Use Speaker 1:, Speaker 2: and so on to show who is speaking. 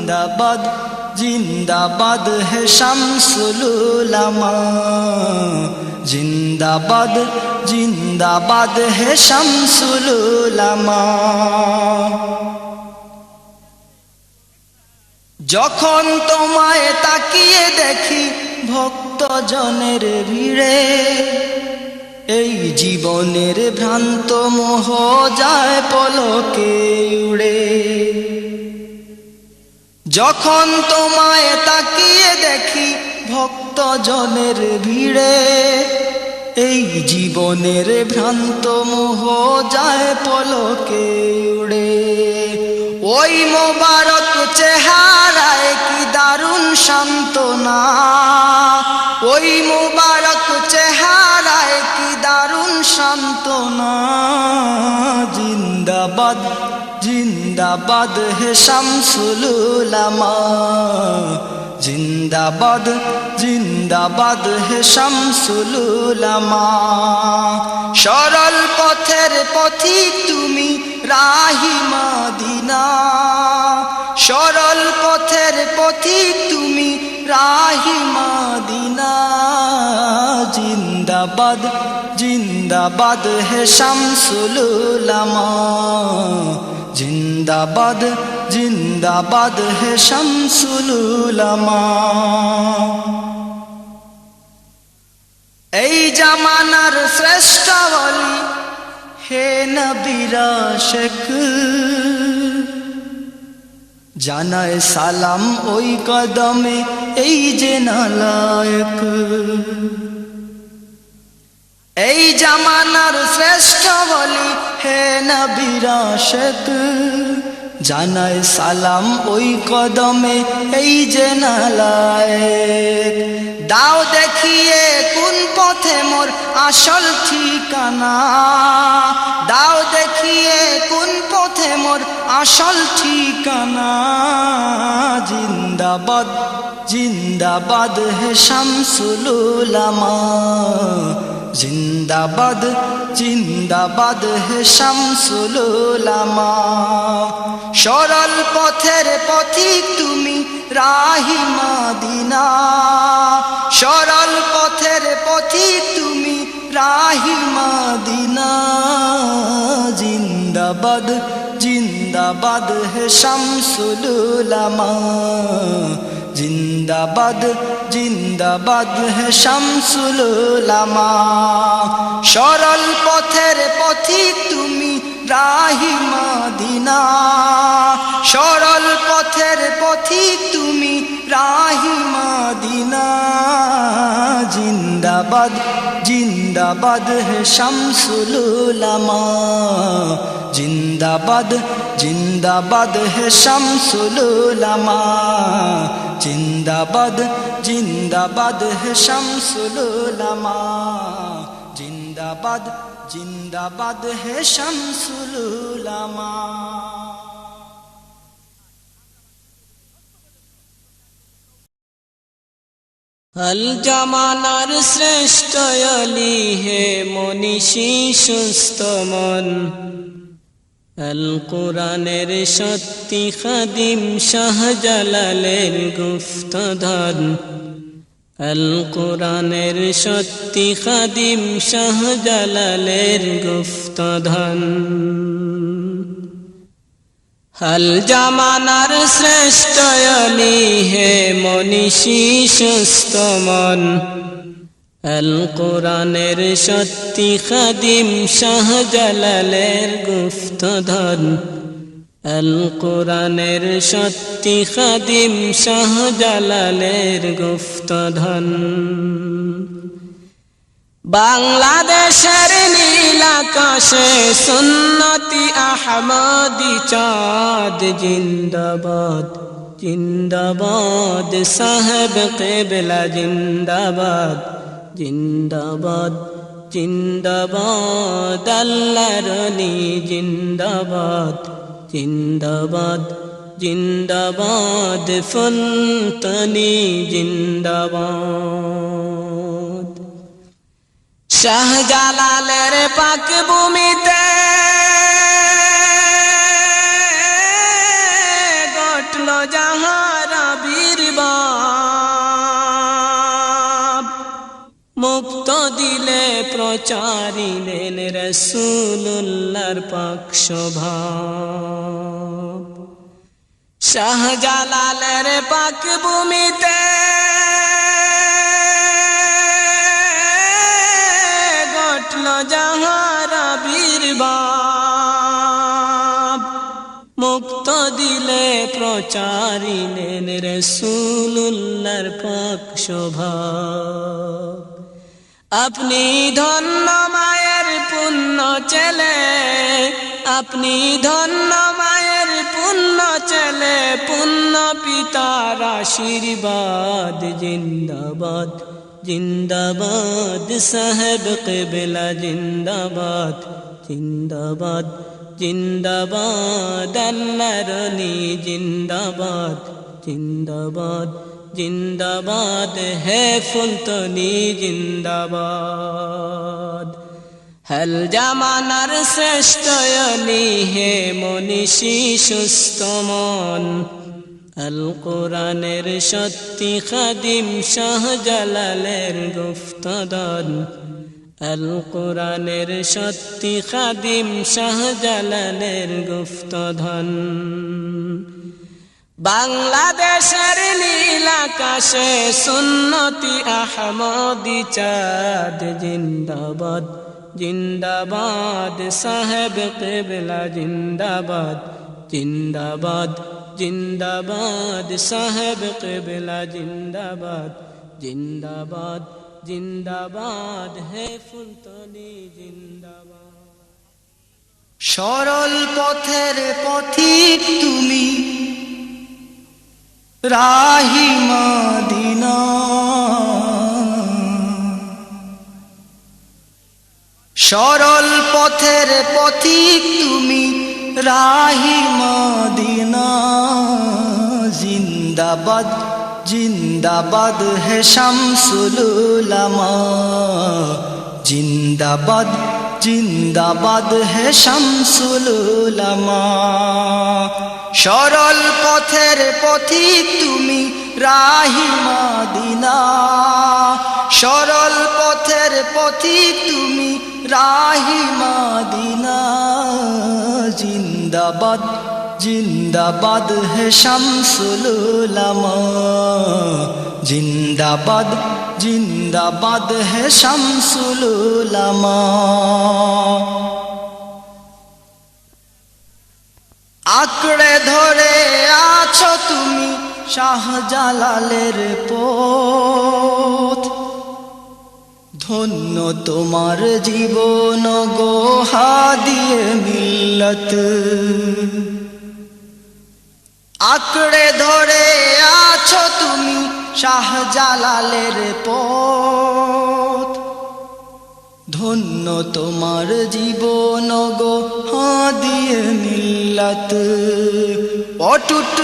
Speaker 1: जिंदाबाद जिंदाबाद है शम्सुल उलमा जिंदाबाद जिंदाबाद है शम्सुल उलमा যখন তোমায় তাকিয়ে দেখি ভক্ত জনের ভিড়ে এই জীবনের ভ্রান্ত মোহ যায় পলকে উড়ে যখন তোমায় তাকিয়ে দেখি ভক্ত জনের ভিড়ে এই জীবনের ভ্রান্ত মোহ যায় পলকে উড়ে ওই মোবারক চেহারায় কি দারুণ সান্ত্বনা ওই মোবারক চেহারায় কি দারুণ সান্ত্বনা জিন্দাবাদ जिंदाबाद है शम्सुल उलमा जिंदाबाद जिंदाबाद है शम्सुल उलमा सरल पथेर पथिक तुमी राही मदीना सरल पथेर पथिक तुमी राही मदीना जिंदाबाद जिंदाबाद है शम्सुल उलमा जिंदाबाद जिंदाबाद है शम्सुल उलमा এই জামানার শ্রেষ্ঠ ওলি হে নবীর আশিক জানায় সালাম ওই কদমে এই যে নালায়েক এই জামানার শ্রেষ্ঠ ওলি হে নবীর আশিক জানায় সালাম ওই কদমে এই যে নালায়েক দাও দেখিয়ে কোন পথে মোর আসল ঠিকানা দাও দেখিয়ে কোন পথে মোর আসল ঠিকানা জিন্দাবাদ जिंदाबाद है शम्सुल उलमा जिंदाबाद जिंदाबाद है शम्सुल उलमा सरल पथेर पथिक तुमी राही मदीना सरल पथेर पथिक तुमी राही मदीना जिंदाबाद जिंदाबाद है शम्सुल उलमा जिंदाबाद जिंदाबाद है शम्सुल उलमा सरल पथेर पथिक तुमी राही मदीना सरल पथेर पथिक तुमी राही मदीना जिंदाबाद जिंदाबाद है शम्सुल उलमा जिंदाबाद जिंदाबाद है शम्सुल उलमा जिंदाबाद जिंदाबाद है शम्सुल उलमा जिंदाबाद जिंदाबाद है शम्सुल उलमा अल जमानार श्रेष्ठ अली है मनीषी सुस्थ मन अल कुरानेर सत्य खादिम शाहजालालेर गुफ्तधन अल कुरानेर सत्य खादिम शाहजालालेर गुफ्तधन अल जमानार श्रेष्ठ अली है मनीषी सुस्थ मन अल कुरानेर सत्य खादिम शाहजालालेर गुफ्तधन अल कुरानेर सत्य खादिम शाहजालालेर गुफ्तधन बांग्लादेशेर नील आकाशे सुन्नती अहमदी चाँद जिंदाबाद जिंदाबाद साहेब क़िबला जिंदाबाद जिंदाबाद जिंदाबाद अल्लाहर वली जिंदाबाद जिंदाबाद जिंदाबाद फुलतनी जिंदाबाद शाहजालालेर पाक भूमिते ঘটল যাহার আবির্ভাব মুক্ত দিলে প্রচারিলেন রাসূলুল্লাহর পাক স্বভাব শাহজালালের পাক ভূমিতে ঘটল যাহার আবির্ভাব মুক্ত দিলে প্রচারিলেন রাসূলুল্লাহর পাক স্বভাব আপনি ধন্য মায়ের পুণ্য ছেলে আপনি ধন্য মায়ের পুণ্য ছেলে পুণ্য পিতার আশীর্বাদ জিন্দাবাদ জিন্দাবাদ সাহেব কিবলা জিন্দাবাদ জিন্দাবাদ জিন্দাবাদ আল্লাহর রানী জিন্দাবাদ জিন্দাবাদ জিন্দাবাদ হে ফুলতনি জিন্দাবাদ হল জামানার শ্রেষ্ঠ অলি হে মনীষী সুস্থ মন আল কোরআনের সত্যি খাদিম শাহজালালের গুপ্তধন আল কোরআনের সত্যি খাদিম শাহজালালের গুপ্তধন বাংলাদেশের নীল আকাশে সুন্নতি আহমদি চাঁদ জিন্দাবাদ জিন্দাবাদ সাহেব কিবলা জিন্দাবাদ জিন্দাবাদ জিন্দাবাদ সাহেব কিবলা জিন্দাবাদ জিন্দাবাদ জিন্দাবাদ হে ফুলতনি জিন্দাবাদ
Speaker 2: সরল পথের পথিক তুমি রাহি মদিনা সরল পথের পথিক তুমি রাহি মদিনা জিন্দাবাদ জিন্দাবাদ হে শামসুল উলামা জিন্দাবাদ জিন্দাবাদ হে শামসুল উলামা সরল পথের পথিক তুমি রাহি মদিনা সরল পথের পথিক তুমি রাহি মদিনা জিন্দাবাদ জিন্দাবাদ হে শামসুল উলামা জিন্দাবাদ জিন্দাবাদ হে শামসুল উলামা আঁকড়ে ধরে আছো তুমি শাহজালালের পথ ধন্য তোমার জীবন গো হাদিয়ে মিল্লত আঁকড়ে ধরে আছো তুমি শাহজালালের পথ ধন্য তোমার জীবন গো হাদিয়ে মিল্লত অটুট